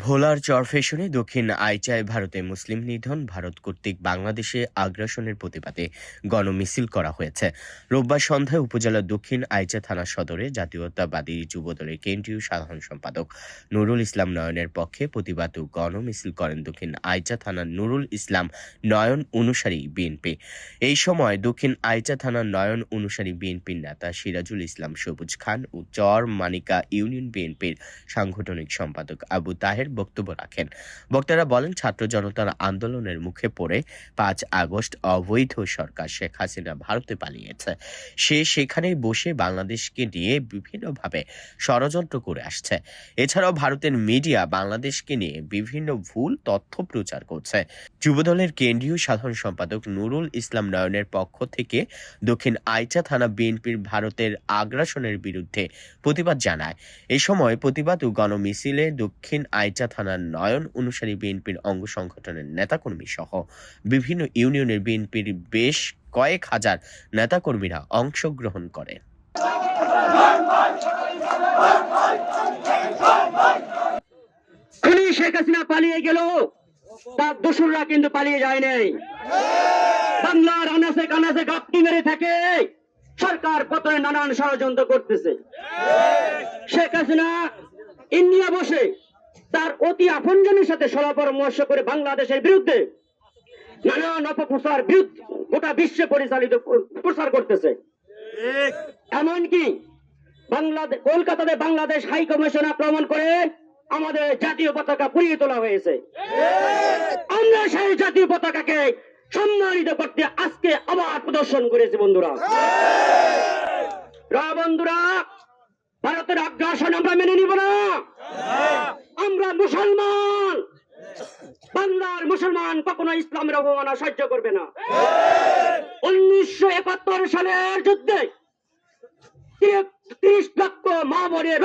ভোলার চরফ্যাশনে দক্ষিণ আইচায় ভারতে মুসলিম নিধন, ভারত কর্তৃক বাংলাদেশে আগ্রাসনের প্রতিবাদে গণমিছিল করা হয়েছে। রোববার সন্ধ্যায় উপজেলার দক্ষিণ আইচা থানা সদরে জাতীয়তাবাদী যুবদলের কেন্দ্রীয় সাধারণ সম্পাদক নুরুল ইসলাম নয়নের পক্ষে প্রতিবাদ ও গণমিছিল করেন দক্ষিণ আইচা থানার নুরুল ইসলাম নয়ন অনুসারী বিএনপি। এই সময় দক্ষিণ আইচা থানার নয়ন অনুসারী বিএনপির নেতা সিরাজুল ইসলাম সবুজ খান ও চর মানিকা ইউনিয়ন বিএনপির সাংগঠনিক সম্পাদক আবু তাহের বক্তব্য রাখেন। বক্তারা বলেন, ছাত্র জনতার আন্দোলনের মুখে পড়ে ৫ আগস্ট অবৈধ সরকার শেখ হাসিনা ভারতে পালিয়েছে। সে সেখানেই বসে বাংলাদেশকে নিয়ে বিভিন্নভাবে ষড়যন্ত্র করে আসছে। এছাড়াও ভারতের মিডিয়া বাংলাদেশকে নিয়ে বিভিন্ন ভুল তথ্য প্রচার করছে। যুবদলের কেন্দ্রীয় সাধারণ সম্পাদক নুরুল ইসলাম নয়নের পক্ষ থেকে দক্ষিণ আইচা থানা বিএনপির ভারতের আগ্রাসনের বিরুদ্ধে প্রতিবাদ জানায়। এ সময় প্রতিবাদ ও গণমিছিলে দক্ষিণ আইচা থানার নয়ন অনুসারী বিএনপির অঙ্গ সংগঠনের নেতাকর্মী সহ বিভিন্ন ইউনিয়নের বিএনপির বেশ কয়েক হাজার নেতাকর্মীরা অংশগ্রহণ করে। শেখ হাসিনা পালিয়ে গেল, তার দোসররা কিন্তু পালিয়ে যায় নাই। বাংলার আনাচে কানাচে গাপটি মেরে থাকে, সরকার পতনে নানান ষড়যন্ত্র করতেছে। শেখ হাসিনা ইন্ডিয়া বসে তার অতি আপনজনের সাথে সলা পরামর্শ করে বাংলাদেশের বিরুদ্ধে নানান অপপ্রচার বিরুদ্ধে গোটা বিশ্বে পরিচালিত প্রচার করতেছে। এমনকি কলকাতাতে বাংলাদেশ হাই কমিশন আক্রমণ করে আমাদের জাতীয় পতাকা পুড়িয়ে তোলা হয়েছে। আমরা সেই জাতীয় পতাকাকে সম্মানিত করতে আজকে আবার প্রদর্শন করেছি। বন্ধুরা, ভারতের আগ্রাসন আমরা মেনে নিব না। আমরা মুসলমান, বাংলার মুসলমান কখনো ইসলামের অবমাননা সহ্য করবে না। 1971 সালের যুদ্ধে 30 লক্ষ মা বোনের